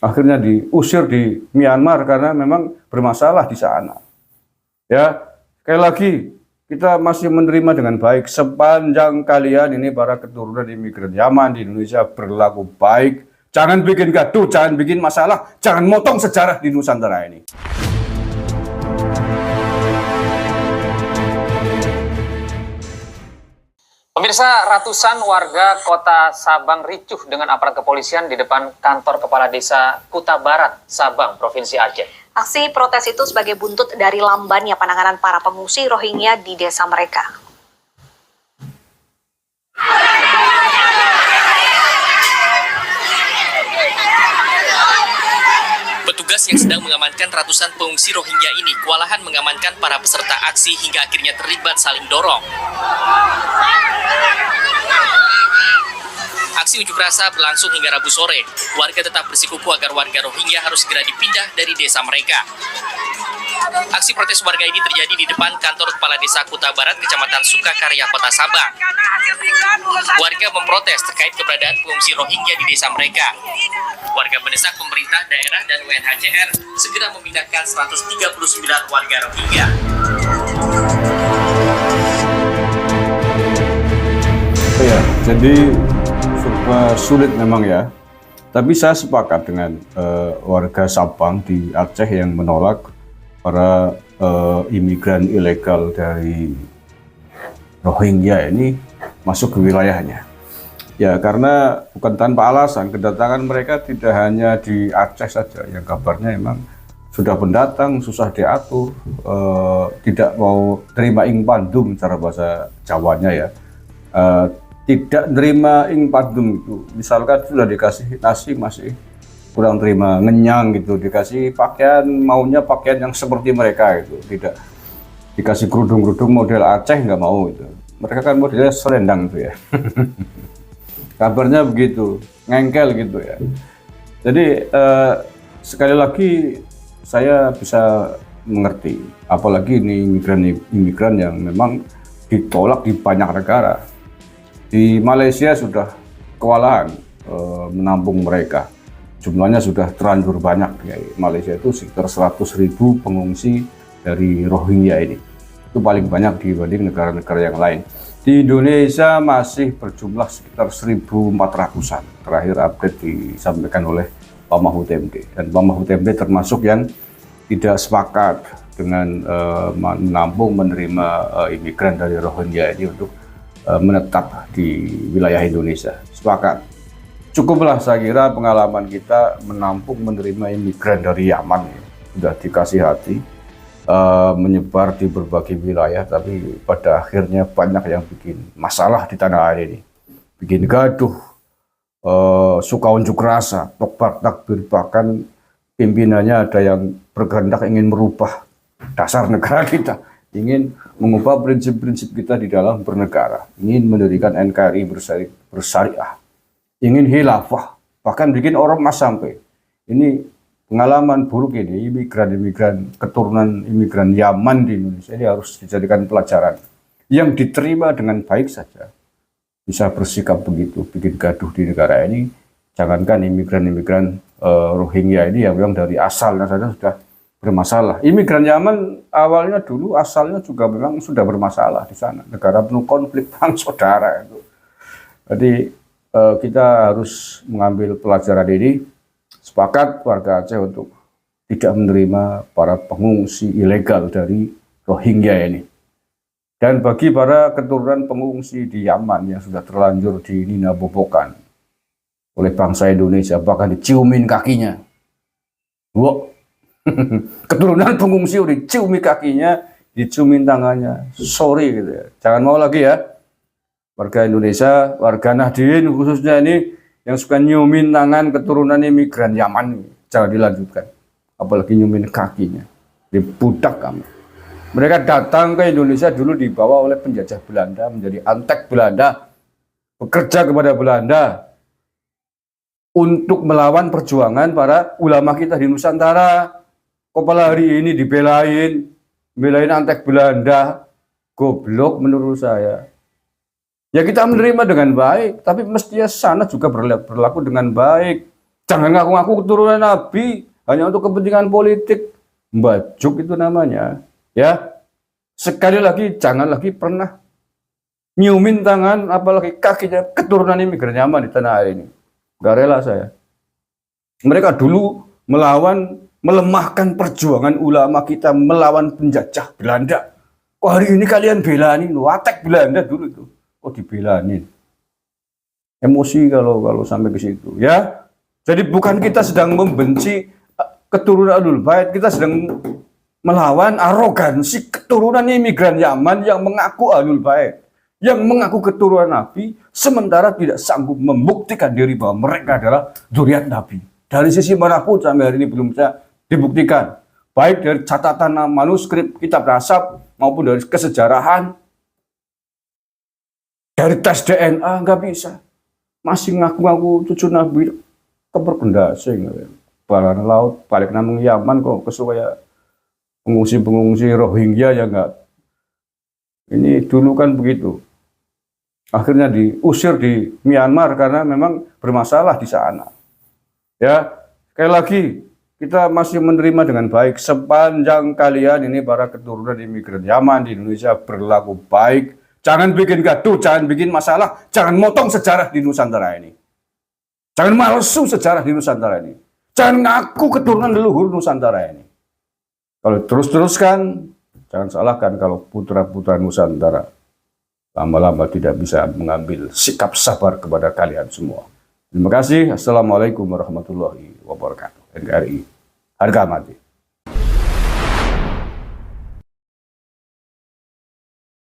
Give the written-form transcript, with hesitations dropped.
akhirnya diusir di Myanmar karena memang bermasalah di sana. Ya, sekali lagi kita masih menerima dengan baik sepanjang kalian ini para keturunan imigran Yaman di Indonesia berlaku baik. Jangan bikin gaduh, jangan bikin masalah, jangan motong sejarah di Nusantara ini. Pemirsa, ratusan warga kota Sabang ricuh dengan aparat kepolisian di depan kantor kepala desa Kuta Barat, Sabang, Provinsi Aceh. Aksi protes itu sebagai buntut dari lambannya penanganan para pengungsi Rohingya di desa mereka. Petugas yang sedang mengamankan ratusan pengungsi Rohingya ini kewalahan mengamankan para peserta aksi hingga akhirnya terlibat saling dorong. Aksi unjuk rasa berlangsung hingga Rabu sore. Warga tetap bersikukuh agar warga Rohingya harus segera dipindah dari desa mereka. Aksi protes warga ini terjadi di depan kantor kepala desa Kuta Barat, Kecamatan Sukakarya, Kota Sabang. Warga memprotes terkait keberadaan pengungsi Rohingya di desa mereka. Warga mendesak pemerintah daerah dan UNHCR segera memindahkan 139 warga Rohingya. Ya, jadi sulit memang ya. Tapi saya sepakat dengan warga Sabang di Aceh yang menolak para imigran ilegal dari Rohingya ini masuk ke wilayahnya. Ya, karena bukan tanpa alasan kedatangan mereka tidak hanya di Aceh saja. Yang kabarnya memang sudah pendatang, susah diatur, tidak mau terima ing pandum cara bahasa Jawanya ya. Tidak nerima ing padum itu, misalkan sudah dikasih nasi masih kurang terima, ngenyang gitu, dikasih pakaian maunya pakaian yang seperti mereka gitu, tidak dikasih kerudung-kerudung model Aceh nggak mau gitu, mereka kan modelnya selendang tuh ya. Kabarnya begitu, ngengkel gitu ya. Jadi sekali lagi saya bisa mengerti, apalagi ini imigran yang memang ditolak di banyak negara. Di Malaysia sudah kewalahan menampung mereka. Jumlahnya sudah terlanjur banyak. Ya. Malaysia itu sekitar 100.000 pengungsi dari Rohingya ini. Itu paling banyak dibanding negara-negara yang lain. Di Indonesia masih berjumlah sekitar 1.400-an. Terakhir update disampaikan oleh Pak Mahfud MD. Dan Pak Mahfud MD termasuk yang tidak sepakat dengan menampung menerima imigran dari Rohingya ini untuk menetap di wilayah Indonesia. Sepakat. Cukuplah saya kira pengalaman kita menampung menerima imigran dari Yaman ya. Sudah dikasih hati, menyebar di berbagai wilayah, tapi pada akhirnya banyak yang bikin masalah di tanah air ini. Bikin gaduh, suka unjuk rasa, tokbak takbir, bahkan pimpinannya ada yang berkehendak ingin merubah dasar negara kita. Ingin mengubah prinsip-prinsip kita di dalam bernegara, ingin mendirikan NKRI bersyariah, ingin khilafah, bahkan bikin ormas sampai. Ini pengalaman buruk ini, imigran-imigran, keturunan imigran Yaman di Indonesia ini harus dijadikan pelajaran. Yang diterima dengan baik saja, bisa bersikap begitu, bikin gaduh di negara ini. Jangankan imigran-imigran Rohingya ini yang memang dari asalnya saja sudah bermasalah. Imigran Yaman awalnya dulu asalnya juga memang sudah bermasalah di sana. Negara penuh konflik perang saudara itu. Jadi kita harus mengambil pelajaran ini. Sepakat warga Aceh untuk tidak menerima para pengungsi ilegal dari Rohingya ini. Dan bagi para keturunan pengungsi di Yaman yang sudah terlanjur dininabobokan oleh bangsa Indonesia, bahkan diciumin kakinya. Wah. Keturunan pengungsi udah diciumi kakinya, diciumin tangannya, sorry gitu ya. Jangan mau lagi ya, warga Indonesia, warga Nahdien khususnya ini yang suka nyiumin tangan keturunan imigran Yaman, jangan dilanjutkan. Apalagi nyiumin kakinya, dibudak kamu. Mereka datang ke Indonesia dulu dibawa oleh penjajah Belanda, menjadi antek Belanda, bekerja kepada Belanda untuk melawan perjuangan para ulama kita di Nusantara. Kepala hari ini belain antek Belanda, goblok menurut saya. Ya kita menerima dengan baik, tapi mestinya sana juga berlaku dengan baik. Jangan ngaku-ngaku keturunan Nabi hanya untuk kepentingan politik. Mbajuk itu namanya. Ya, sekali lagi jangan lagi pernah nyiumin tangan apalagi kakinya keturunan imigran Yaman di tanah air ini. Gak rela saya. Mereka dulu melemahkan perjuangan ulama kita melawan penjajah Belanda. Kok hari ini kalian belanin, watek Belanda dulu itu. Kok dibelanin? Emosi kalau sampai ke situ, ya. Jadi bukan kita sedang membenci keturunan Ahlul Bait, kita sedang melawan arogansi keturunan imigran Yaman yang mengaku Ahlul Bait, yang mengaku keturunan Nabi, sementara tidak sanggup membuktikan diri bahwa mereka adalah zuriat Nabi. Dari sisi manapun sampai hari ini belum bisa dibuktikan. Baik dari catatan manuskrip, kitab nasab, maupun dari kesejarahan, dari tes DNA, nggak bisa. Masih ngaku-ngaku cucu Nabi, keperpendasing. Balan laut, balik namung Yaman kok kesukaan pengungsi-pengungsi Rohingya ya nggak. Ini dulu kan begitu. Akhirnya diusir di Myanmar karena memang bermasalah di sana. Ya, sekali lagi kita masih menerima dengan baik sepanjang kalian ini para keturunan imigran Yaman di Indonesia berlaku baik. Jangan bikin gaduh, jangan bikin masalah, jangan motong sejarah di Nusantara ini. Jangan malsu sejarah di Nusantara ini. Jangan ngaku keturunan leluhur Nusantara ini. Kalau terus-teruskan, jangan salahkan kalau putra-putra Nusantara lama-lama tidak bisa mengambil sikap sabar kepada kalian semua. Terima kasih. Assalamualaikum warahmatullahi wabarakatuh. NKRI. Harga mati.